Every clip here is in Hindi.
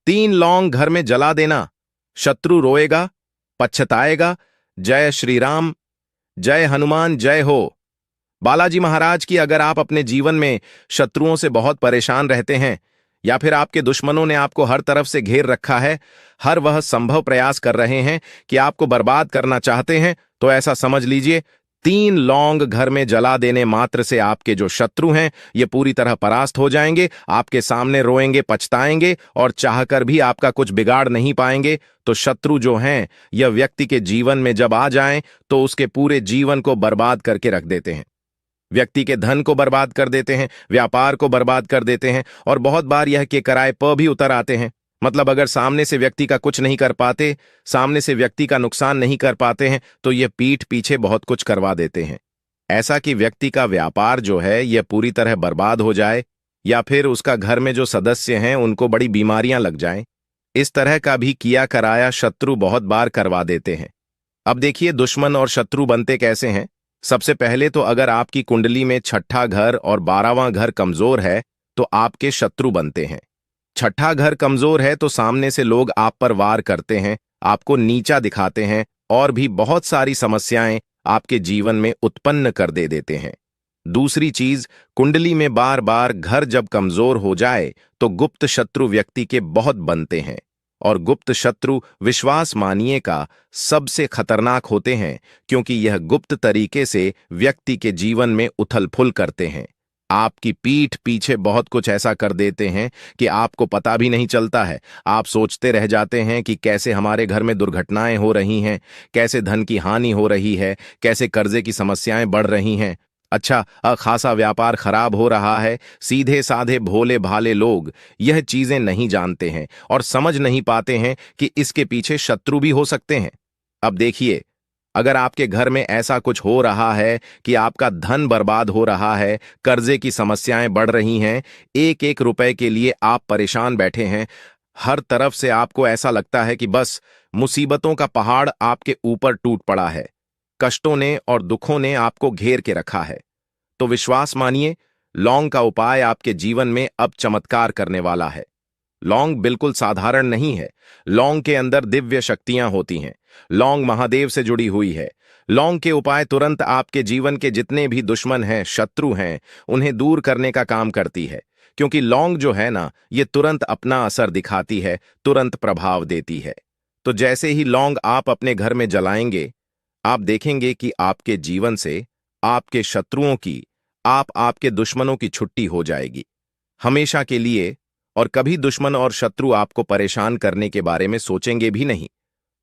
3 लौंग घर में जला देना, शत्रु रोएगा, पछताएगा। जय श्री राम, जय हनुमान, जय हो। बालाजी महाराज की अगर आप अपने जीवन में शत्रुओं से बहुत परेशान रहते हैं या फिर आपके दुश्मनों ने आपको हर तरफ से घेर रखा है, हर वह संभव प्रयास कर रहे हैं कि आपको बर्बाद करना चाहते हैं, तो ऐसा समझ लीजिए 3 लौंग घर में जला देने मात्र से आपके जो शत्रु हैं ये पूरी तरह परास्त हो जाएंगे, आपके सामने रोएंगे, पछताएंगे और चाहकर भी आपका कुछ बिगाड़ नहीं पाएंगे। तो शत्रु जो हैं यह व्यक्ति के जीवन में जब आ जाएं तो उसके पूरे जीवन को बर्बाद करके रख देते हैं, व्यक्ति के धन को बर्बाद कर देते हैं, व्यापार को बर्बाद कर देते हैं और बहुत बार यह के किराए पर भी उतर आते हैं। मतलब अगर सामने से व्यक्ति का कुछ नहीं कर पाते, सामने से व्यक्ति का नुकसान नहीं कर पाते हैं, तो यह पीठ पीछे बहुत कुछ करवा देते हैं। ऐसा कि व्यक्ति का व्यापार जो है यह पूरी तरह बर्बाद हो जाए या फिर उसका घर में जो सदस्य हैं उनको बड़ी बीमारियां लग जाएं। इस तरह का भी किया कराया शत्रु बहुत बार करवा देते हैं। अब देखिए दुश्मन और शत्रु बनते कैसे हैं। सबसे पहले तो अगर आपकी कुंडली में 6ठा घर और 12वां घर कमजोर है तो आपके शत्रु बनते हैं। 6ठा घर कमजोर है तो सामने से लोग आप पर वार करते हैं, आपको नीचा दिखाते हैं और भी बहुत सारी समस्याएं आपके जीवन में उत्पन्न कर देते हैं। दूसरी चीज, कुंडली में बार बार घर जब कमजोर हो जाए तो गुप्त शत्रु व्यक्ति के बहुत बनते हैं और गुप्त शत्रु विश्वास मानिए का सबसे खतरनाक होते हैं, क्योंकि यह गुप्त तरीके से व्यक्ति के जीवन में उथल फुल करते हैं। आपकी पीठ पीछे बहुत कुछ ऐसा कर देते हैं कि आपको पता भी नहीं चलता है। आप सोचते रह जाते हैं कि कैसे हमारे घर में दुर्घटनाएं हो रही हैं, कैसे धन की हानि हो रही है, कैसे कर्जे की समस्याएं बढ़ रही हैं। अच्छा, खासा व्यापार खराब हो रहा है। सीधे साधे भोले भाले लोग यह चीजें नहीं जानते हैं और समझ नहीं पाते हैं कि इसके पीछे शत्रु भी हो सकते हैं। अब देखिए, अगर आपके घर में ऐसा कुछ हो रहा है कि आपका धन बर्बाद हो रहा है, कर्जे की समस्याएं बढ़ रही हैं, एक एक रुपए के लिए आप परेशान बैठे हैं, हर तरफ से आपको ऐसा लगता है कि बस मुसीबतों का पहाड़ आपके ऊपर टूट पड़ा है, कष्टों ने और दुखों ने आपको घेर के रखा है, तो विश्वास मानिए लौंग का उपाय आपके जीवन में अब चमत्कार करने वाला है। लौंग बिल्कुल साधारण नहीं है। लौंग के अंदर दिव्य शक्तियां होती हैं। लौंग महादेव से जुड़ी हुई है। लौंग के उपाय तुरंत आपके जीवन के जितने भी दुश्मन हैं, शत्रु हैं, उन्हें दूर करने का काम करती है, क्योंकि लौंग जो है ना, ये तुरंत अपना असर दिखाती है, तुरंत प्रभाव देती है। तो जैसे ही लौंग आप अपने घर में जलाएंगे, आप देखेंगे कि आपके जीवन से आपके शत्रुओं की, आपके दुश्मनों की छुट्टी हो जाएगी हमेशा के लिए, और कभी दुश्मन और शत्रु आपको परेशान करने के बारे में सोचेंगे भी नहीं।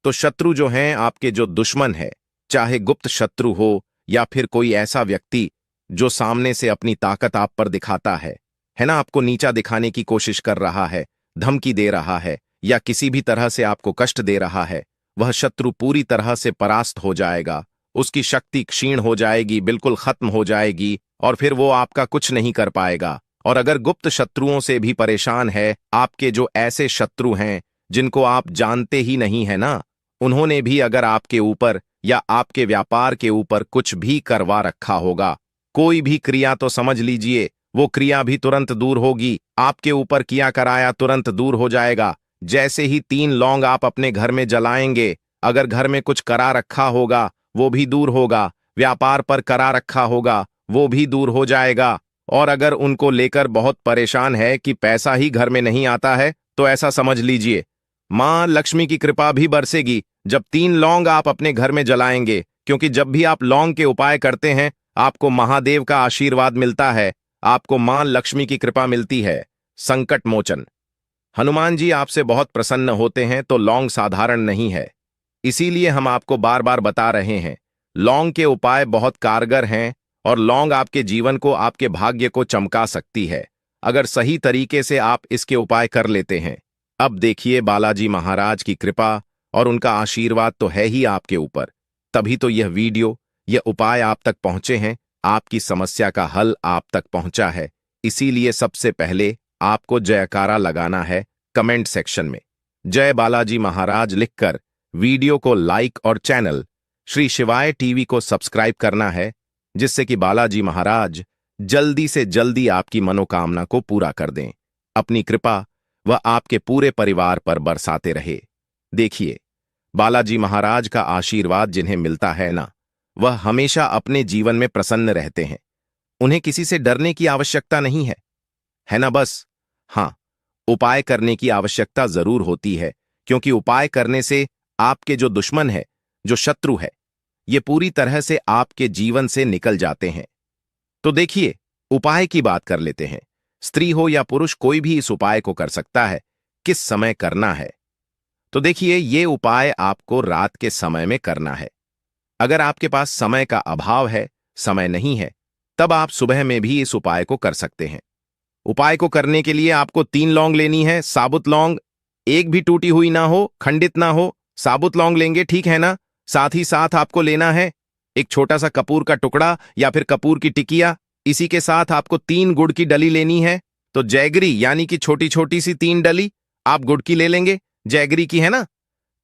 तो शत्रु जो हैं, आपके जो दुश्मन है, चाहे गुप्त शत्रु हो या फिर कोई ऐसा व्यक्ति जो सामने से अपनी ताकत आप पर दिखाता है ना, आपको नीचा दिखाने की कोशिश कर रहा है, धमकी दे रहा है या किसी भी तरह से आपको कष्ट दे रहा है, वह शत्रु पूरी तरह से परास्त हो जाएगा। उसकी शक्ति क्षीण हो जाएगी, बिल्कुल खत्म हो जाएगी और फिर वो आपका कुछ नहीं कर पाएगा। और अगर गुप्त शत्रुओं से भी परेशान है, आपके जो ऐसे शत्रु हैं जिनको आप जानते ही नहीं है ना, उन्होंने भी अगर आपके ऊपर या आपके व्यापार के ऊपर कुछ भी करवा रखा होगा, कोई भी क्रिया, तो समझ लीजिए वो क्रिया भी तुरंत दूर होगी। आपके ऊपर किया कराया तुरंत दूर हो जाएगा। जैसे ही 3 लौंग आप अपने घर में जलाएंगे, अगर घर में कुछ करा रखा होगा वो भी दूर होगा, व्यापार पर करा रखा होगा वो भी दूर हो जाएगा, और अगर उनको लेकर बहुत परेशान है कि पैसा ही घर में नहीं आता है, तो ऐसा समझ लीजिए मां लक्ष्मी की कृपा भी बरसेगी जब 3 लौंग आप अपने घर में जलाएंगे। क्योंकि जब भी आप लौंग के उपाय करते हैं, आपको महादेव का आशीर्वाद मिलता है, आपको मां लक्ष्मी की कृपा मिलती है। संकट मोचन हनुमान जी आपसे बहुत प्रसन्न होते हैं, तो लौंग साधारण नहीं है। इसीलिए हम आपको बार बार बता रहे हैं, लौंग के उपाय बहुत कारगर हैं और लौंग आपके जीवन को, आपके भाग्य को चमका सकती है, अगर सही तरीके से आप इसके उपाय कर लेते हैं। अब देखिए, बालाजी महाराज की कृपा और उनका आशीर्वाद तो है ही आपके ऊपर, तभी तो यह वीडियो, यह उपाय आप तक पहुंचे हैं, आपकी समस्या का हल आप तक पहुंचा है। इसीलिए सबसे पहले आपको जयकारा लगाना है कमेंट सेक्शन में। जय बालाजी महाराज लिखकर वीडियो को लाइक और चैनल श्री शिवाय टीवी को सब्सक्राइब करना है, जिससे कि बालाजी महाराज जल्दी से जल्दी आपकी मनोकामना को पूरा कर दें। अपनी कृपा वह आपके पूरे परिवार पर बरसाते रहे। देखिए, बालाजी महाराज का आशीर्वाद जिन्हें मिलता है ना, वह हमेशा अपने जीवन में प्रसन्न रहते हैं। उन्हें किसी से डरने की आवश्यकता नहीं है ना? बस हाँ, उपाय करने की आवश्यकता जरूर होती है, क्योंकि उपाय करने से आपके जो दुश्मन है, जो शत्रु है, ये पूरी तरह से आपके जीवन से निकल जाते हैं। तो देखिए, उपाय की बात कर लेते हैं। स्त्री हो या पुरुष, कोई भी इस उपाय को कर सकता है। किस समय करना है? तो देखिए, ये उपाय आपको रात के समय में करना है। अगर आपके पास समय का अभाव है, समय नहीं है, तब आप सुबह में भी इस उपाय को कर सकते हैं। उपाय को करने के लिए आपको 3 लौंग लेनी है, साबुत लौंग, एक भी टूटी हुई ना हो, खंडित ना हो, साबुत लौंग लेंगे, ठीक है ना? साथ ही साथ आपको लेना है एक छोटा सा कपूर का टुकड़ा या फिर कपूर की टिकिया। इसी के साथ आपको 3 गुड़ की डली लेनी है। तो जैगरी यानी कि छोटी छोटी सी 3 डली आप गुड़ की ले लेंगे, जैगरी की, है ना?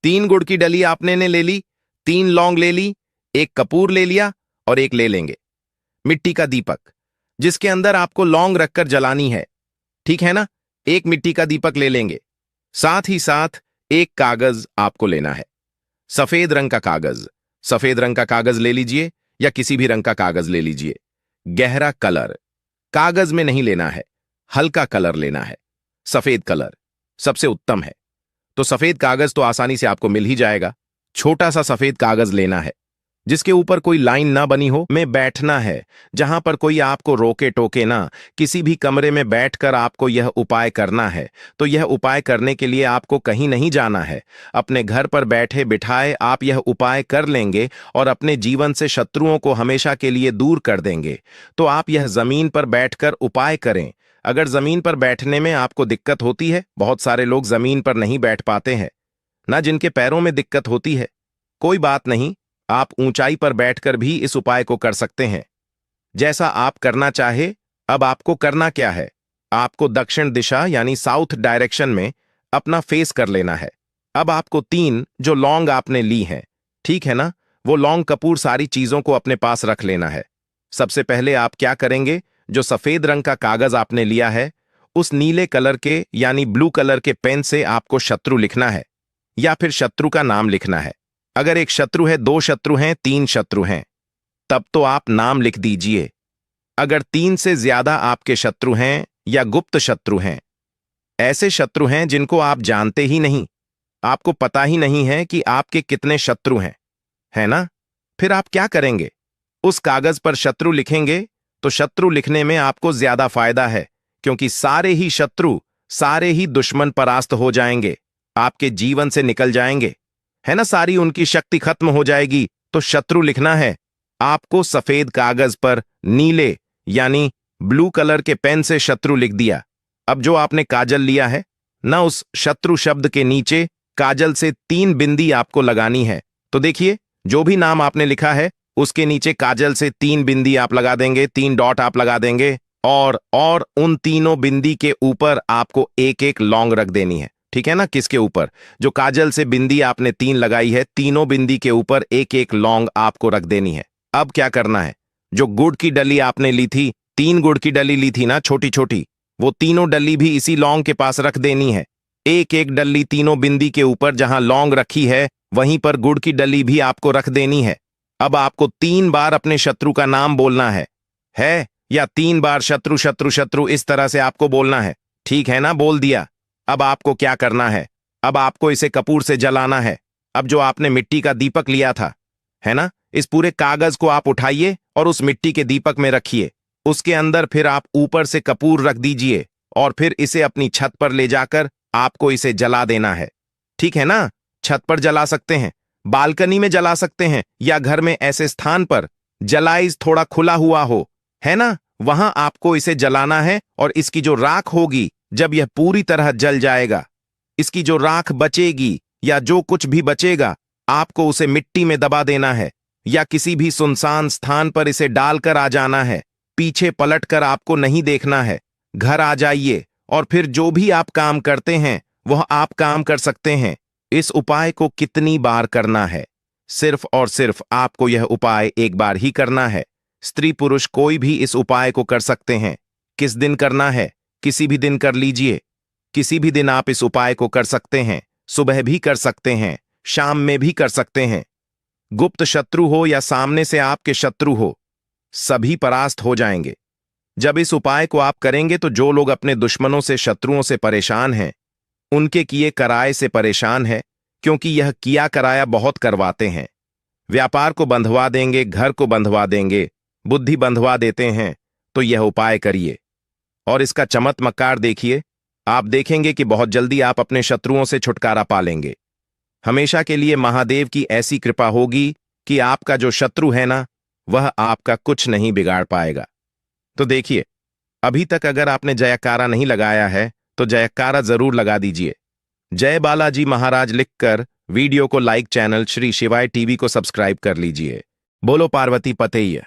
3 गुड़ की डली आपने ने ले ली, 3 लौंग ले ली, एक कपूर ले लिया और एक ले लेंगे मिट्टी का दीपक, जिसके अंदर आपको लौंग रखकर जलानी है, ठीक है ना? एक मिट्टी का दीपक ले लेंगे। साथ ही साथ एक कागज आपको लेना है, सफेद रंग का कागज। सफेद रंग का कागज ले लीजिए या किसी भी रंग का कागज ले लीजिए। गहरा कलर कागज में नहीं लेना है, हल्का कलर लेना है। सफेद कलर सबसे उत्तम है। तो सफेद कागज तो आसानी से आपको मिल ही जाएगा। छोटा सा सफेद कागज लेना है, जिसके ऊपर कोई लाइन ना बनी हो, में बैठना है, जहां पर कोई आपको रोके टोके ना। किसी भी कमरे में बैठकर आपको यह उपाय करना है। तो यह उपाय करने के लिए आपको कहीं नहीं जाना है। अपने घर पर बैठे बिठाए आप यह उपाय कर लेंगे और अपने जीवन से शत्रुओं को हमेशा के लिए दूर कर देंगे। तो आप यह जमीन पर बैठकर उपाय करें। अगर जमीन पर बैठने में आपको दिक्कत होती है, बहुत सारे लोग जमीन पर नहीं बैठ पाते हैं ना, जिनके पैरों में दिक्कत होती है, कोई बात नहीं, आप ऊंचाई पर बैठकर भी इस उपाय को कर सकते हैं। जैसा आप करना चाहे। अब आपको करना क्या है? आपको दक्षिण दिशा यानी साउथ डायरेक्शन में अपना फेस कर लेना है। अब आपको 3 जो लौंग आपने ली हैं, ठीक है ना, वो लौंग कपूर सारी चीजों को अपने पास रख लेना है। सबसे पहले आप क्या करेंगे, जो सफेद रंग का कागज आपने लिया है, उस नीले कलर के यानी ब्लू कलर के पेन से आपको शत्रु लिखना है या फिर शत्रु का नाम लिखना है। अगर एक शत्रु है, 2 शत्रु हैं, 3 शत्रु हैं, तब तो आप नाम लिख दीजिए। अगर 3 से ज्यादा आपके शत्रु हैं या गुप्त शत्रु हैं, ऐसे शत्रु हैं जिनको आप जानते ही नहीं, आपको पता ही नहीं है कि आपके कितने शत्रु हैं, है ना? फिर आप क्या करेंगे? उस कागज पर शत्रु लिखेंगे। तो शत्रु लिखने में आपको ज्यादा फायदा है, क्योंकि सारे ही शत्रु, सारे ही दुश्मन परास्त हो जाएंगे, आपके जीवन से निकल जाएंगे, है ना? सारी उनकी शक्ति खत्म हो जाएगी। तो शत्रु लिखना है आपको सफेद कागज पर, नीले यानी ब्लू कलर के पेन से शत्रु लिख दिया। अब जो आपने काजल लिया है ना, उस शत्रु शब्द के नीचे काजल से 3 बिंदी आपको लगानी है। तो देखिए, जो भी नाम आपने लिखा है उसके नीचे काजल से 3 बिंदी आप लगा देंगे, 3 डॉट आप लगा देंगे, और उन तीनों बिंदी के ऊपर आपको एक एक लौंग रख देनी है, ठीक है ना? किसके ऊपर? जो काजल से बिंदी आपने 3 लगाई है, तीनों बिंदी के ऊपर एक एक लौंग आपको रख देनी है। अब क्या करना है, जो गुड़ की डली आपने ली थी, 3 गुड़ की डली ली थी ना, छोटी छोटी, वो तीनों डली भी इसी लौंग के पास रख देनी है। एक एक डली तीनों बिंदी के ऊपर, जहां लौंग रखी है वहीं पर गुड़ की डली भी आपको रख देनी है। अब आपको 3 बार अपने शत्रु का नाम बोलना है या 3 बार शत्रु शत्रु शत्रु, इस तरह से आपको बोलना है, ठीक है ना? बोल दिया। अब आपको क्या करना है? अब आपको इसे कपूर से जलाना है। अब जो आपने मिट्टी का दीपक लिया था, है ना, इस पूरे कागज को आप उठाइए और उस मिट्टी के दीपक में रखिए। उसके अंदर फिर आप ऊपर से कपूर रख दीजिए और फिर इसे अपनी छत पर ले जाकर आपको इसे जला देना है, ठीक है ना? छत पर जला सकते हैं, बालकनी में जला सकते हैं, या घर में ऐसे स्थान पर जलाइज थोड़ा खुला हुआ हो, है ना, वहां आपको इसे जलाना है। और इसकी जो राख होगी, जब यह पूरी तरह जल जाएगा, इसकी जो राख बचेगी या जो कुछ भी बचेगा, आपको उसे मिट्टी में दबा देना है या किसी भी सुनसान स्थान पर इसे डालकर आ जाना है। पीछे पलटकर आपको नहीं देखना है। घर आ जाइए और फिर जो भी आप काम करते हैं वह आप काम कर सकते हैं। इस उपाय को कितनी बार करना है? सिर्फ और सिर्फ आपको यह उपाय एक बार ही करना है। स्त्री पुरुष कोई भी इस उपाय को कर सकते हैं। किस दिन करना है? किसी भी दिन कर लीजिए। किसी भी दिन आप इस उपाय को कर सकते हैं। सुबह भी कर सकते हैं, शाम में भी कर सकते हैं। गुप्त शत्रु हो या सामने से आपके शत्रु हो, सभी परास्त हो जाएंगे। जब इस उपाय को आप करेंगे तो जो लोग अपने दुश्मनों से, शत्रुओं से परेशान हैं, उनके किए कराए से परेशान है, क्योंकि यह किया कराया बहुत करवाते हैं। व्यापार को बंधवा देंगे, घर को बंधवा देंगे, बुद्धि बंधवा देते हैं, तो यह उपाय करिए और इसका चमत्कार देखिए। आप देखेंगे कि बहुत जल्दी आप अपने शत्रुओं से छुटकारा पा लेंगे। हमेशा के लिए महादेव की ऐसी कृपा होगी कि आपका जो शत्रु है ना, वह आपका कुछ नहीं बिगाड़ पाएगा। तो देखिए, अभी तक अगर आपने जयकारा नहीं लगाया है तो जयकारा जरूर लगा दीजिए। जय बालाजी महाराज लिखकर वीडियो को लाइक, चैनल श्री शिवाय टीवी को सब्सक्राइब कर लीजिए। बोलो पार्वती पतेय।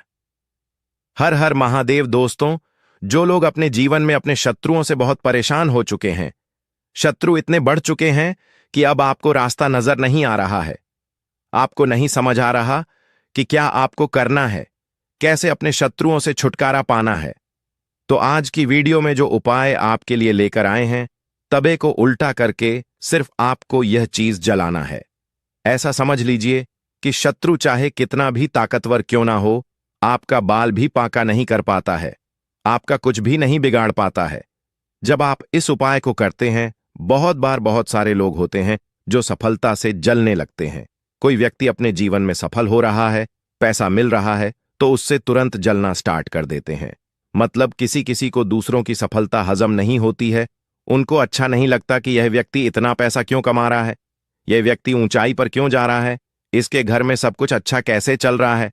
हर हर महादेव। दोस्तों, जो लोग अपने जीवन में अपने शत्रुओं से बहुत परेशान हो चुके हैं, शत्रु इतने बढ़ चुके हैं कि अब आपको रास्ता नजर नहीं आ रहा है, आपको नहीं समझ आ रहा कि क्या आपको करना है, कैसे अपने शत्रुओं से छुटकारा पाना है, तो आज की वीडियो में जो उपाय आपके लिए लेकर आए हैं, तवे को उल्टा करके सिर्फ आपको यह चीज जलाना है। ऐसा समझ लीजिए कि शत्रु चाहे कितना भी ताकतवर क्यों ना हो, आपका बाल भी पाका नहीं कर पाता है, आपका कुछ भी नहीं बिगाड़ पाता है। जब आप इस उपाय को करते हैं, बहुत बार बहुत सारे लोग होते हैं जो सफलता से जलने लगते हैं। कोई व्यक्ति अपने जीवन में सफल हो रहा है, पैसा मिल रहा है, तो उससे तुरंत जलना स्टार्ट कर देते हैं। मतलब किसी किसी को दूसरों की सफलता हजम नहीं होती है, उनको अच्छा नहीं लगता कि यह व्यक्ति इतना पैसा क्यों कमा रहा है, यह व्यक्ति ऊंचाई पर क्यों जा रहा है, इसके घर में सब कुछ अच्छा कैसे चल रहा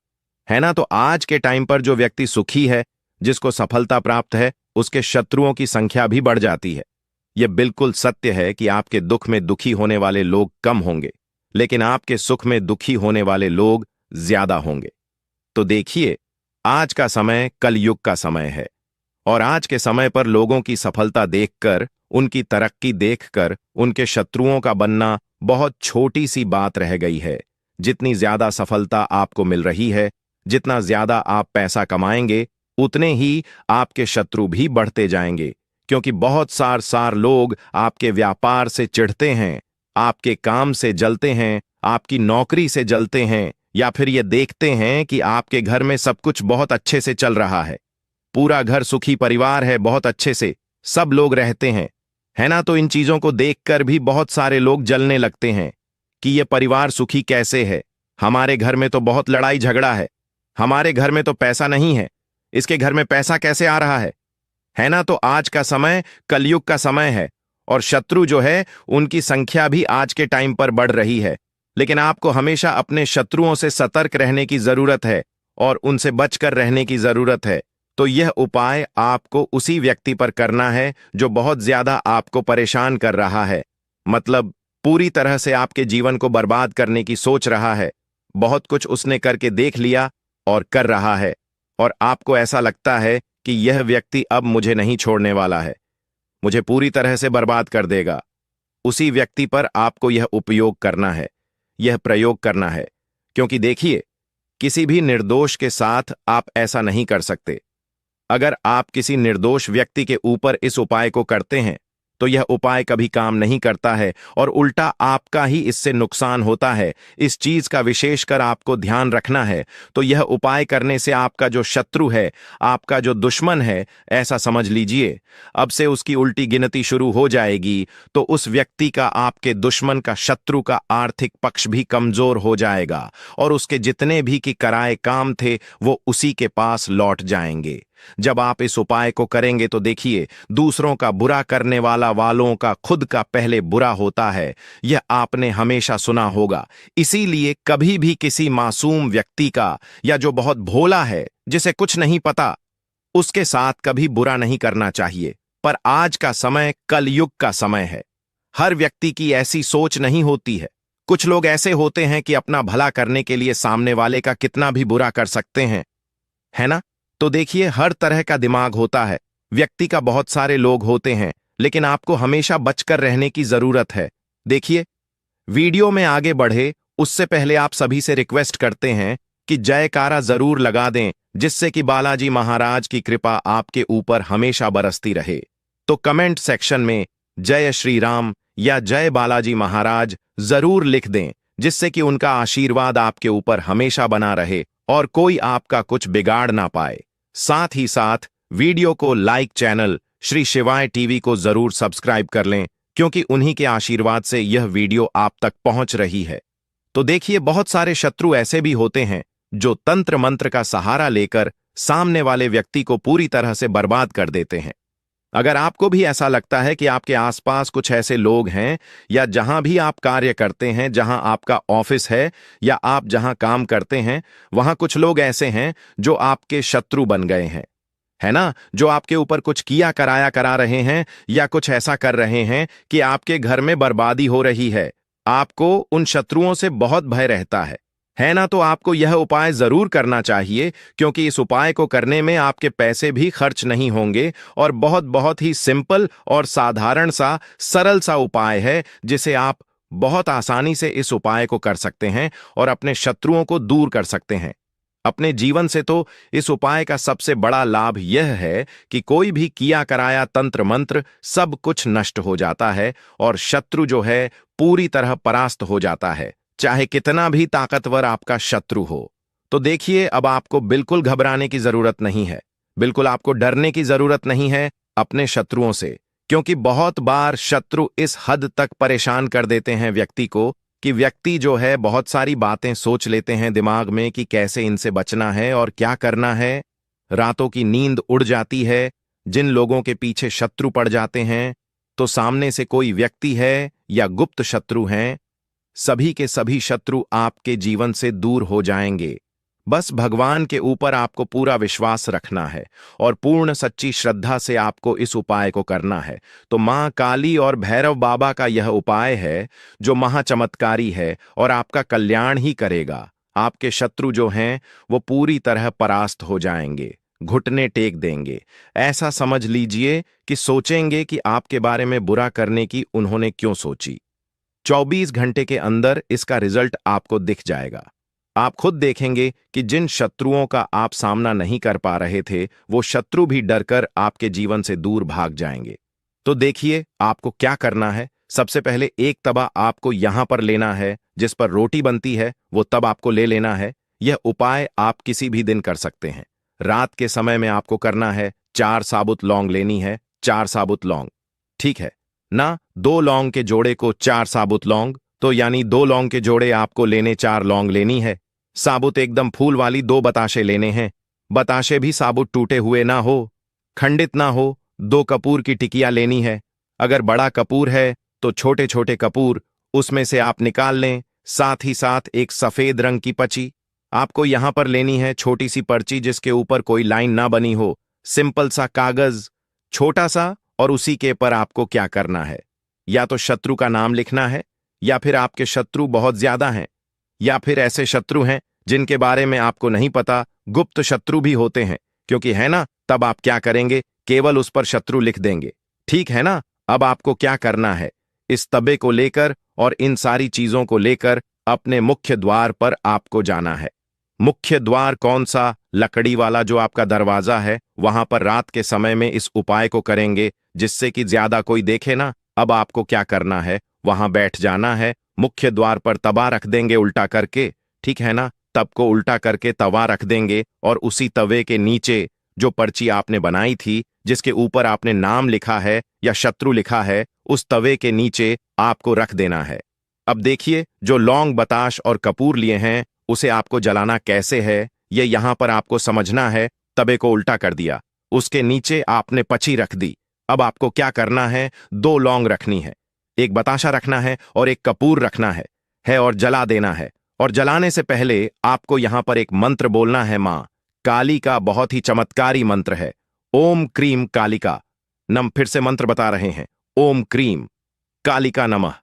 है ना। तो आज के टाइम पर जो व्यक्ति सुखी है, जिसको सफलता प्राप्त है, उसके शत्रुओं की संख्या भी बढ़ जाती है। यह बिल्कुल सत्य है कि आपके दुख में दुखी होने वाले लोग कम होंगे, लेकिन आपके सुख में दुखी होने वाले लोग ज्यादा होंगे। तो देखिए, आज का समय कलयुग का समय है और आज के समय पर लोगों की सफलता देखकर, उनकी तरक्की देखकर उनके शत्रुओं का बनना बहुत छोटी सी बात रह गई है। जितनी ज्यादा सफलता आपको मिल रही है, जितना ज्यादा आप पैसा कमाएंगे, उतने ही आपके शत्रु भी बढ़ते जाएंगे, क्योंकि बहुत सार लोग आपके व्यापार से चिढ़ते हैं, आपके काम से जलते हैं, आपकी नौकरी से जलते हैं, या फिर ये देखते हैं कि आपके घर में सब कुछ बहुत अच्छे से चल रहा है, पूरा घर सुखी परिवार है, बहुत अच्छे से सब लोग रहते हैं, है ना। तो इन चीजों को देखकर भी बहुत सारे लोग जलने लगते हैं कि ये परिवार सुखी कैसे है, हमारे घर में तो बहुत लड़ाई झगड़ा हमारे घर में तो पैसा नहीं है, इसके घर में पैसा कैसे आ रहा है ना। तो आज का समय कलयुग का समय है और शत्रु जो है, उनकी संख्या भी आज के टाइम पर बढ़ रही है। लेकिन आपको हमेशा अपने शत्रुओं से सतर्क रहने की जरूरत है और उनसे बचकर रहने की जरूरत है। तो यह उपाय आपको उसी व्यक्ति पर करना है जो बहुत ज्यादा आपको परेशान कर रहा है, मतलब पूरी तरह से आपके जीवन को बर्बाद करने की सोच रहा है। बहुत कुछ उसने करके देख लिया और कर रहा है, और आपको ऐसा लगता है कि यह व्यक्ति अब मुझे नहीं छोड़ने वाला है, मुझे पूरी तरह से बर्बाद कर देगा। उसी व्यक्ति पर आपको यह उपयोग करना है, यह प्रयोग करना है, क्योंकि देखिए, किसी भी निर्दोष के साथ आप ऐसा नहीं कर सकते। अगर आप किसी निर्दोष व्यक्ति के ऊपर इस उपाय को करते हैं, तो यह उपाय कभी काम नहीं करता है और उल्टा आपका ही इससे नुकसान होता है। इस चीज का विशेषकर आपको ध्यान रखना है। तो यह उपाय करने से आपका जो शत्रु है, आपका जो दुश्मन है, ऐसा समझ लीजिए, अब से उसकी उल्टी गिनती शुरू हो जाएगी। तो उस व्यक्ति का, आपके दुश्मन का, शत्रु का आर्थिक पक्ष भी कमजोर हो जाएगा और उसके जितने भी की कराए काम थे, वो उसी के पास लौट जाएंगे। जब आप इस उपाय को करेंगे तो देखिए, दूसरों का बुरा करने वालों का खुद का पहले बुरा होता है। यह आपने हमेशा सुना होगा। इसीलिए कभी भी किसी मासूम व्यक्ति का, या जो बहुत भोला है, जिसे कुछ नहीं पता, उसके साथ कभी बुरा नहीं करना चाहिए। पर आज का समय कलयुग का समय है, हर व्यक्ति की ऐसी सोच नहीं होती है। कुछ लोग ऐसे होते हैं कि अपना भला करने के लिए सामने वाले का कितना भी बुरा कर सकते हैं, है ना। तो देखिए, हर तरह का दिमाग होता है, व्यक्ति का बहुत सारे लोग होते हैं, लेकिन आपको हमेशा बचकर रहने की जरूरत है। देखिए, वीडियो में आगे बढ़े उससे पहले आप सभी से रिक्वेस्ट करते हैं कि जयकारा जरूर लगा दें, जिससे कि बालाजी महाराज की कृपा आपके ऊपर हमेशा बरसती रहे। तो कमेंट सेक्शन में जय श्री राम या जय बालाजी महाराज जरूर लिख दें, जिससे कि उनका आशीर्वाद आपके ऊपर हमेशा बना रहे और कोई आपका कुछ बिगाड़ ना पाए। साथ ही साथ वीडियो को लाइक, चैनल श्री शिवाय टीवी को जरूर सब्सक्राइब कर लें, क्योंकि उन्हीं के आशीर्वाद से यह वीडियो आप तक पहुंच रही है। तो देखिए, बहुत सारे शत्रु ऐसे भी होते हैं जो तंत्र मंत्र का सहारा लेकर सामने वाले व्यक्ति को पूरी तरह से बर्बाद कर देते हैं। अगर आपको भी ऐसा लगता है कि आपके आसपास कुछ ऐसे लोग हैं, या जहां भी आप कार्य करते हैं, जहां आपका ऑफिस है या आप जहां काम करते हैं, वहां कुछ लोग ऐसे हैं जो आपके शत्रु बन गए हैं, है ना, जो आपके ऊपर कुछ किया कराया करा रहे हैं या कुछ ऐसा कर रहे हैं कि आपके घर में बर्बादी हो रही है, आपको उन शत्रुओं से बहुत भय रहता है ना, तो आपको यह उपाय जरूर करना चाहिए, क्योंकि इस उपाय को करने में आपके पैसे भी खर्च नहीं होंगे और बहुत बहुत ही सिंपल और साधारण सा सरल सा उपाय है, जिसे आप बहुत आसानी से इस उपाय को कर सकते हैं और अपने शत्रुओं को दूर कर सकते हैं। अपने जीवन से तो इस उपाय का सबसे बड़ा लाभ यह है कि कोई भी किया कराया तंत्र मंत्र सब कुछ नष्ट हो जाता है और शत्रु जो है पूरी तरह परास्त हो जाता है, चाहे कितना भी ताकतवर आपका शत्रु हो। तो देखिए, अब आपको बिल्कुल घबराने की जरूरत नहीं है, बिल्कुल आपको डरने की जरूरत नहीं है अपने शत्रुओं से, क्योंकि बहुत बार शत्रु इस हद तक परेशान कर देते हैं व्यक्ति को कि व्यक्ति जो है बहुत सारी बातें सोच लेते हैं दिमाग में कि कैसे इनसे बचना है और क्या करना है। रातों की नींद उड़ जाती है। जिन लोगों के पीछे शत्रु पड़ जाते हैं, तो सामने से कोई व्यक्ति है या गुप्त शत्रु हैं, सभी के सभी शत्रु आपके जीवन से दूर हो जाएंगे। बस भगवान के ऊपर आपको पूरा विश्वास रखना है और पूर्ण सच्ची श्रद्धा से आपको इस उपाय को करना है। तो मां काली और भैरव बाबा का यह उपाय है जो महाचमत्कारी है और आपका कल्याण ही करेगा। आपके शत्रु जो हैं वो पूरी तरह परास्त हो जाएंगे, घुटने टेक देंगे। ऐसा समझ लीजिए कि सोचेंगे कि आपके बारे में बुरा करने की उन्होंने क्यों सोची। 24 घंटे के अंदर इसका रिजल्ट आपको दिख जाएगा। आप खुद देखेंगे कि जिन शत्रुओं का आप सामना नहीं कर पा रहे थे, वो शत्रु भी डरकर आपके जीवन से दूर भाग जाएंगे। तो देखिए, आपको क्या करना है। सबसे पहले एक तवा आपको यहां पर लेना है, जिस पर रोटी बनती है, वो तब आपको ले लेना है। यह उपाय आप किसी भी दिन कर सकते हैं। रात के समय में आपको करना है। 4 साबुत लौंग लेनी है, 4 साबुत लौंग, ठीक है ना। 2 लौंग के जोड़े को 4 साबुत लौंग, तो यानी 2 लौंग के जोड़े आपको लेने 4 लौंग लेनी है। साबुत एकदम फूल वाली 2 बताशे लेने हैं। बताशे भी साबुत टूटे हुए ना हो, खंडित ना हो। 2 कपूर की टिकिया लेनी है। अगर बड़ा कपूर है तो छोटे छोटे कपूर उसमें से आप निकाल लें। साथ ही साथ एक सफेद रंग की पर्ची आपको यहां पर लेनी है, छोटी सी पर्ची जिसके ऊपर कोई लाइन ना बनी हो, सिंपल सा कागज छोटा सा। और उसी के पर आपको क्या करना है, या तो शत्रु का नाम लिखना है, या फिर आपके शत्रु बहुत ज्यादा हैं, या फिर ऐसे शत्रु हैं जिनके बारे में आपको नहीं पता, गुप्त शत्रु भी होते हैं, क्योंकि है ना। तब आप क्या करेंगे, केवल उस पर शत्रु लिख देंगे, ठीक है ना। अब आपको क्या करना है, इस तबे को लेकर और इन सारी चीजों को लेकर अपने मुख्य द्वार पर आपको जाना है। मुख्य द्वार कौन सा, लकड़ी वाला जो आपका दरवाजा है, वहां पर रात के समय में इस उपाय को करेंगे, जिससे कि ज्यादा कोई देखे ना। अब आपको क्या करना है, वहां बैठ जाना है। मुख्य द्वार पर तवा रख देंगे उल्टा करके, ठीक है ना। तब को उल्टा करके तवा रख देंगे और उसी तवे के नीचे जो पर्ची आपने बनाई थी, जिसके ऊपर आपने नाम लिखा है या शत्रु लिखा है, उस तवे के नीचे आपको रख देना है। अब देखिए, जो लौंग, बताश और कपूर लिए हैं, उसे आपको जलाना कैसे है, ये यहां पर आपको समझना है। तवे को उल्टा कर दिया, उसके नीचे आपने पची रख दी। अब आपको क्या करना है, 2 लौंग रखनी है, एक बताशा रखना है और एक कपूर रखना है और जला देना है। और जलाने से पहले आपको यहां पर एक मंत्र बोलना है। मां काली का बहुत ही चमत्कारी मंत्र है, ओम क्रीम कालिका नम। फिर से मंत्र बता रहे हैं, ओम क्रीम कालिका नमः।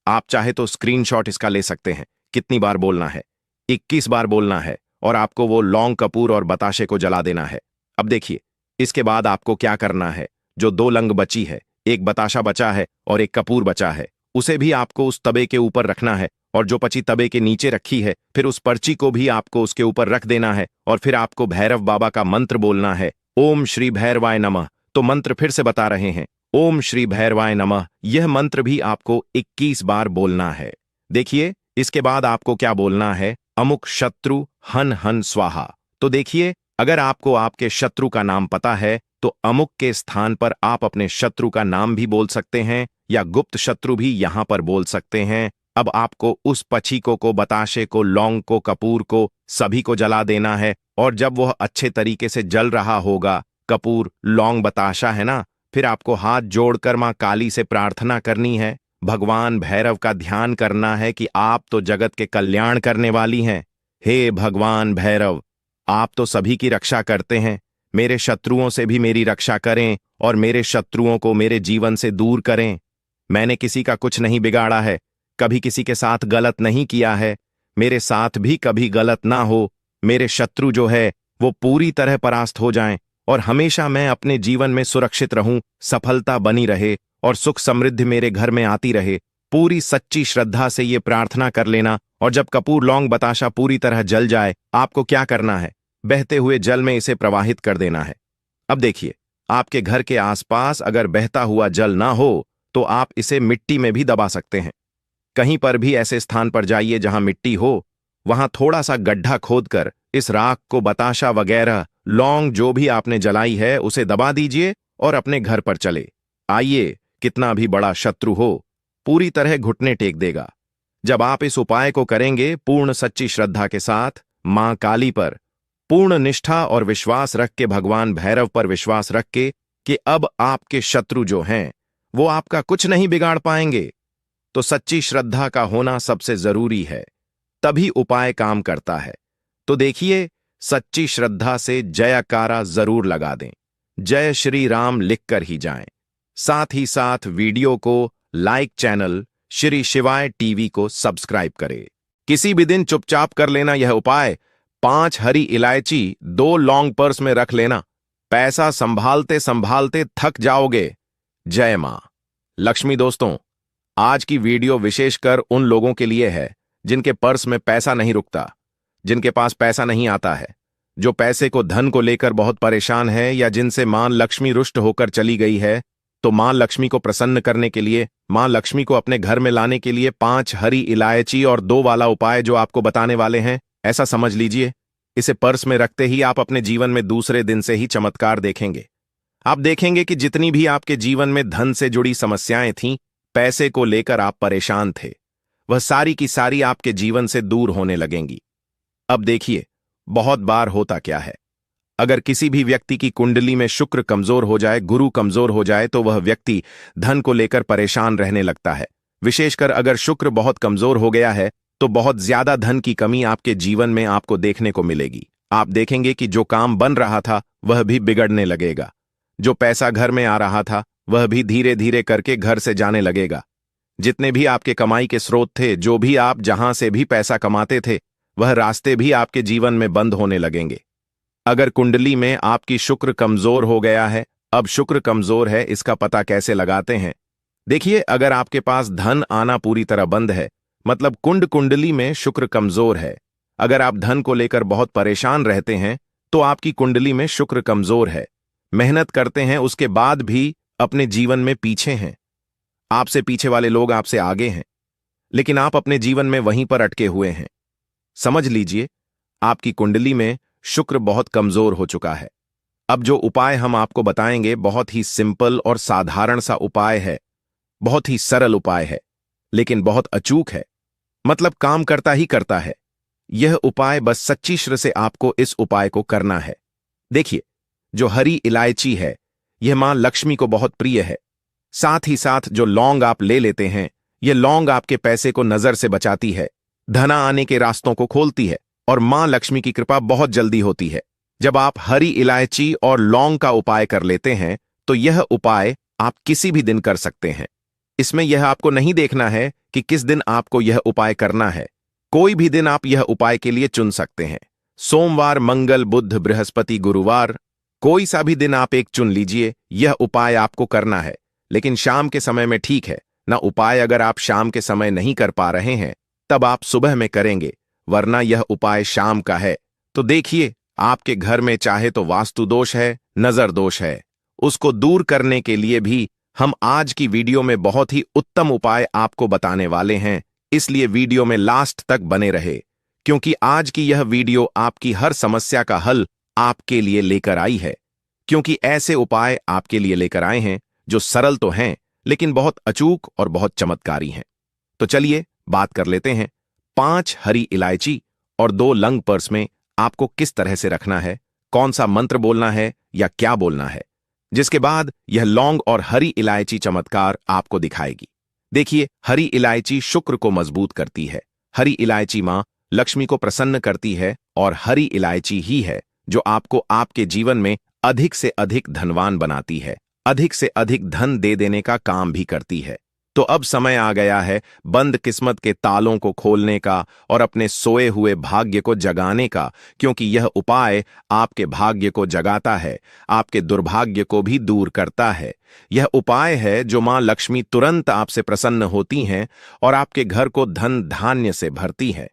आप चाहे तो स्क्रीनशॉट इसका ले सकते हैं। कितनी बार बोलना है, 21 बार बोलना है, और आपको वो लौंग, कपूर और बताशे को जला देना है। अब देखिए, इसके बाद आपको क्या करना है, जो 2 लंग बची है, एक बताशा बचा है और एक कपूर बचा है, उसे भी आपको उस तवे के ऊपर रखना है, और जो पची तवे के नीचे रखी है, फिर उस पर्ची को भी आपको उसके ऊपर रख देना है। और फिर आपको भैरव बाबा का मंत्र बोलना है, ओम श्री भैरवाय नमः। तो मंत्र फिर से बता रहे हैं, ओम श्री भैरवाय नमः। यह मंत्र भी आपको 21 बार बोलना है। देखिए, इसके बाद आपको क्या बोलना है, अमुक शत्रु हन हन स्वाहा। तो देखिए, अगर आपको आपके शत्रु का नाम पता है तो अमुक के स्थान पर आप अपने शत्रु का नाम भी बोल सकते हैं या गुप्त शत्रु भी यहां पर बोल सकते हैं। अब आपको उस पछीको को, बताशे को, लौंग को, कपूर को, सभी को जला देना है। और जब वह अच्छे तरीके से जल रहा होगा, कपूर, लौंग, बताशा है ना, फिर आपको हाथ जोड़कर मां काली से प्रार्थना करनी है। भगवान भैरव का ध्यान करना है कि आप तो जगत के कल्याण करने वाली हैं। हे भगवान भैरव, आप तो सभी की रक्षा करते हैं, मेरे शत्रुओं से भी मेरी रक्षा करें और मेरे शत्रुओं को मेरे जीवन से दूर करें। मैंने किसी का कुछ नहीं बिगाड़ा है, कभी किसी के साथ गलत नहीं किया है, मेरे साथ भी कभी गलत ना हो। मेरे शत्रु जो है वो पूरी तरह परास्त हो जाएं और हमेशा मैं अपने जीवन में सुरक्षित रहूं, सफलता बनी रहे और सुख समृद्धि मेरे घर में आती रहे। पूरी सच्ची श्रद्धा से ये प्रार्थना कर लेना। और जब कपूर, लौंग, बताशा पूरी तरह जल जाए, आपको क्या करना है, बहते हुए जल में इसे प्रवाहित कर देना है। अब देखिए, आपके घर के आसपास अगर बहता हुआ जल ना हो तो आप इसे मिट्टी में भी दबा सकते हैं। कहीं पर भी ऐसे स्थान पर जाइए जहां मिट्टी हो, वहां थोड़ा सा गड्ढा खोदकर इस राख को, बताशा वगैरह, लौंग जो भी आपने जलाई है उसे दबा दीजिए और अपने घर पर चले आइए। कितना भी बड़ा शत्रु हो, पूरी तरह घुटने टेक देगा। जब आप इस उपाय को करेंगे पूर्ण सच्ची श्रद्धा के साथ, मां काली पर पूर्ण निष्ठा और विश्वास रख के, भगवान भैरव पर विश्वास रख के कि अब आपके शत्रु जो हैं वो आपका कुछ नहीं बिगाड़ पाएंगे, तो सच्ची श्रद्धा का होना सबसे जरूरी है, तभी उपाय काम करता है। तो देखिए, सच्ची श्रद्धा से जयकारा जरूर लगा दें, जय श्री राम लिखकर ही जाएं। साथ ही साथ वीडियो को लाइक, चैनल श्री शिवाय टीवी को सब्सक्राइब करें। किसी भी दिन चुपचाप कर लेना यह उपाय। 5 हरी इलायची 2 लौंग पर्स में रख लेना, पैसा संभालते संभालते थक जाओगे। जय मां लक्ष्मी। दोस्तों, आज की वीडियो विशेषकर उन लोगों के लिए है जिनके पर्स में पैसा नहीं रुकता, जिनके पास पैसा नहीं आता है, जो पैसे को, धन को लेकर बहुत परेशान है, या जिनसे मां लक्ष्मी रुष्ट होकर चली गई है। तो मां लक्ष्मी को प्रसन्न करने के लिए, मां लक्ष्मी को अपने घर में लाने के लिए 5 हरी इलायची और 2 वाला उपाय जो आपको बताने वाले हैं, ऐसा समझ लीजिए, इसे पर्स में रखते ही आप अपने जीवन में दूसरे दिन से ही चमत्कार देखेंगे। आप देखेंगे कि जितनी भी आपके जीवन में धन से जुड़ी समस्याएं थीं, पैसे को लेकर आप परेशान थे, वह सारी की सारी आपके जीवन से दूर होने लगेंगी। अब देखिए, बहुत बार होता क्या है, अगर किसी भी व्यक्ति की कुंडली में शुक्र कमजोर हो जाए, गुरु कमजोर हो जाए, तो वह व्यक्ति धन को लेकर परेशान रहने लगता है। विशेषकर अगर शुक्र बहुत कमजोर हो गया है तो बहुत ज्यादा धन की कमी आपके जीवन में आपको देखने को मिलेगी। आप देखेंगे कि जो काम बन रहा था वह भी बिगड़ने लगेगा, जो पैसा घर में आ रहा था वह भी धीरे धीरे करके घर से जाने लगेगा। जितने भी आपके कमाई के स्रोत थे, जो भी आप जहां से भी पैसा कमाते थे, वह रास्ते भी आपके जीवन में बंद होने लगेंगे। अगर कुंडली में आपकी शुक्र कमजोर हो गया है, अब शुक्र कमजोर है, इसका पता कैसे लगाते हैं? देखिए, अगर आपके पास धन आना पूरी तरह बंद है, मतलब कुंडली में शुक्र कमजोर है। अगर आप धन को लेकर बहुत परेशान रहते हैं तो आपकी कुंडली में शुक्र कमजोर है। मेहनत करते हैं, उसके बाद भी अपने जीवन में पीछे हैं। आपसे पीछे वाले लोग आपसे आगे हैं, लेकिन आप अपने जीवन में वहीं पर अटके हुए हैं। समझ लीजिए, आपकी कुंडली में शुक्र बहुत कमजोर हो चुका है। अब जो उपाय हम आपको बताएंगे बहुत ही सिंपल और साधारण सा उपाय है, बहुत ही सरल उपाय है, लेकिन बहुत अचूक है, मतलब काम करता ही करता है। यह उपाय बस सच्ची श्रद्धा से आपको इस उपाय को करना है। देखिए, जो हरी इलायची है यह मां लक्ष्मी को बहुत प्रिय है। साथ ही साथ जो लौंग आप ले लेते हैं, यह लौंग आपके पैसे को नजर से बचाती है, धना आने के रास्तों को खोलती है और मां लक्ष्मी की कृपा बहुत जल्दी होती है। जब आप हरी इलायची और लौंग का उपाय कर लेते हैं तो यह उपाय आप किसी भी दिन कर सकते हैं। इसमें यह आपको नहीं देखना है कि किस दिन आपको यह उपाय करना है, कोई भी दिन आप यह उपाय के लिए चुन सकते हैं। सोमवार, मंगल, बुध, बृहस्पति, गुरुवार, कोई सा भी दिन आप एक चुन लीजिए, यह उपाय आपको करना है। लेकिन शाम के समय में ठीक है ना। उपाय अगर आप शाम के समय नहीं कर पा रहे हैं तब आप सुबह में करेंगे, वरना यह उपाय शाम का है। तो देखिए, आपके घर में चाहे तो वास्तु दोष है, नजर दोष है, उसको दूर करने के लिए भी हम आज की वीडियो में बहुत ही उत्तम उपाय आपको बताने वाले हैं, इसलिए वीडियो में लास्ट तक बने रहे, क्योंकि आज की यह वीडियो आपकी हर समस्या का हल आपके लिए लेकर आई है। क्योंकि ऐसे उपाय आपके लिए लेकर आए हैं जो सरल तो हैं, लेकिन बहुत अचूक और बहुत चमत्कारी हैं। तो चलिए बात कर लेते हैं 5 हरी इलायची और 2 लंग पर्स में आपको किस तरह से रखना है, कौन सा मंत्र बोलना है या क्या बोलना है, जिसके बाद यह लौंग और हरी इलायची चमत्कार आपको दिखाएगी। देखिए, हरी इलायची शुक्र को मजबूत करती है, हरी इलायची मां लक्ष्मी को प्रसन्न करती है और हरी इलायची ही है जो आपको आपके जीवन में अधिक से अधिक धनवान बनाती है, अधिक से अधिक धन दे देने का काम भी करती है। तो अब समय आ गया है बंद किस्मत के तालों को खोलने का और अपने सोए हुए भाग्य को जगाने का, क्योंकि यह उपाय आपके भाग्य को जगाता है, आपके दुर्भाग्य को भी दूर करता है। यह उपाय है जो मां लक्ष्मी तुरंत आपसे प्रसन्न होती हैं और आपके घर को धन धान्य से भरती है।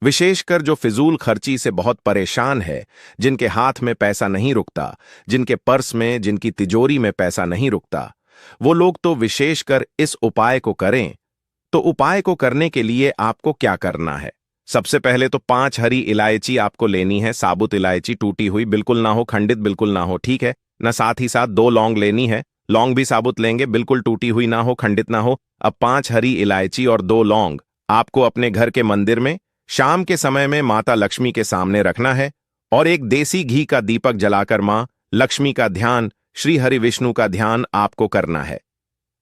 विशेषकर जो फिजूल खर्ची से बहुत परेशान है, जिनके हाथ में पैसा नहीं रुकता, जिनके पर्स में, जिनकी तिजोरी में पैसा नहीं रुकता, वो लोग तो विशेषकर इस उपाय को करें। तो उपाय को करने के लिए आपको क्या करना है? सबसे पहले तो 5 हरी इलायची आपको लेनी है, साबुत इलायची, टूटी हुई बिल्कुल ना हो, खंडित बिल्कुल ना हो, ठीक है ना। साथ ही साथ 2 लौंग लेनी है, लौंग भी साबुत लेंगे, बिल्कुल टूटी हुई ना हो, खंडित ना हो। अब 5 हरी इलायची और 2 लौंग आपको अपने घर के मंदिर में शाम के समय में माता लक्ष्मी के सामने रखना है और एक देसी घी का दीपक जलाकर मां लक्ष्मी का ध्यान, श्री हरि विष्णु का ध्यान आपको करना है।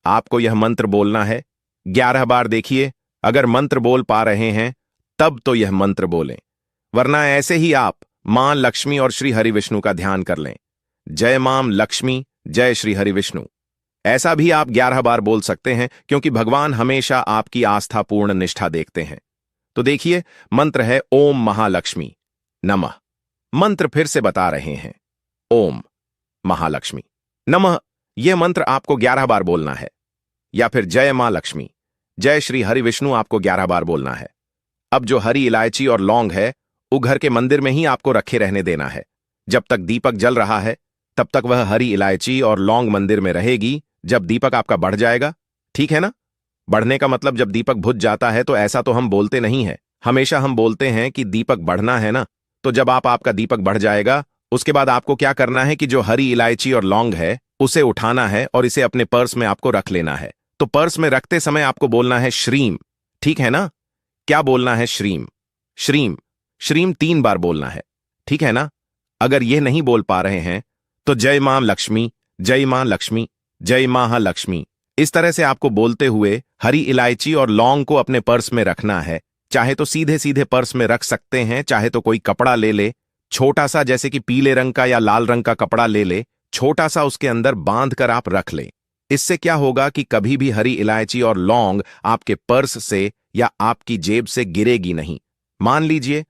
आपको यह मंत्र बोलना है 11 बार। देखिए, अगर मंत्र बोल पा रहे हैं तब तो यह मंत्र बोलें, वरना ऐसे ही आप मां लक्ष्मी और श्री हरि विष्णु का ध्यान कर लें। जय मां लक्ष्मी, जय श्री हरि विष्णु, ऐसा भी आप 11 बार बोल सकते हैं, क्योंकि भगवान हमेशा आपकी आस्थापूर्ण निष्ठा देखते हैं। तो देखिए, मंत्र है ओम महालक्ष्मी नमः। मंत्र फिर से बता रहे हैं, ओम महालक्ष्मी नमः। यह मंत्र आपको 11 बार बोलना है, या फिर जय मां लक्ष्मी, जय श्री हरि विष्णु आपको 11 बार बोलना है। अब जो हरी इलायची और लौंग है वो घर के मंदिर में ही आपको रखे रहने देना है। जब तक दीपक जल रहा है तब तक वह हरी इलायची और लौंग मंदिर में रहेगी। जब दीपक आपका बढ़ जाएगा, ठीक है ना, बढ़ने का मतलब जब दीपक बुझ जाता है, तो ऐसा तो हम बोलते नहीं है, हमेशा हम बोलते हैं कि दीपक बढ़ना है ना। तो जब आपका दीपक बढ़ जाएगा, उसके बाद आपको क्या करना है कि जो हरी इलायची और लौंग है उसे उठाना है और इसे अपने पर्स में आपको रख लेना है। तो पर्स में रखते समय आपको बोलना है श्रीम, ठीक है ना। क्या बोलना है? श्रीम श्रीम श्रीम 3 बार बोलना है, ठीक है ना। अगर यह नहीं बोल पा रहे हैं तो जय मां लक्ष्मी, जय मां लक्ष्मी, जय महालक्ष्मी, इस तरह से आपको बोलते हुए हरी इलायची और लौंग को अपने पर्स में रखना है। चाहे तो सीधे सीधे पर्स में रख सकते हैं, चाहे तो कोई कपड़ा ले ले छोटा सा, जैसे कि पीले रंग का या लाल रंग का कपड़ा ले ले, छोटा सा, उसके अंदर बांध कर आप रख लें। इससे क्या होगा कि कभी भी हरी इलायची और लौंग आपके पर्स से या आपकी जेब से गिरेगी नहीं। मान लीजिए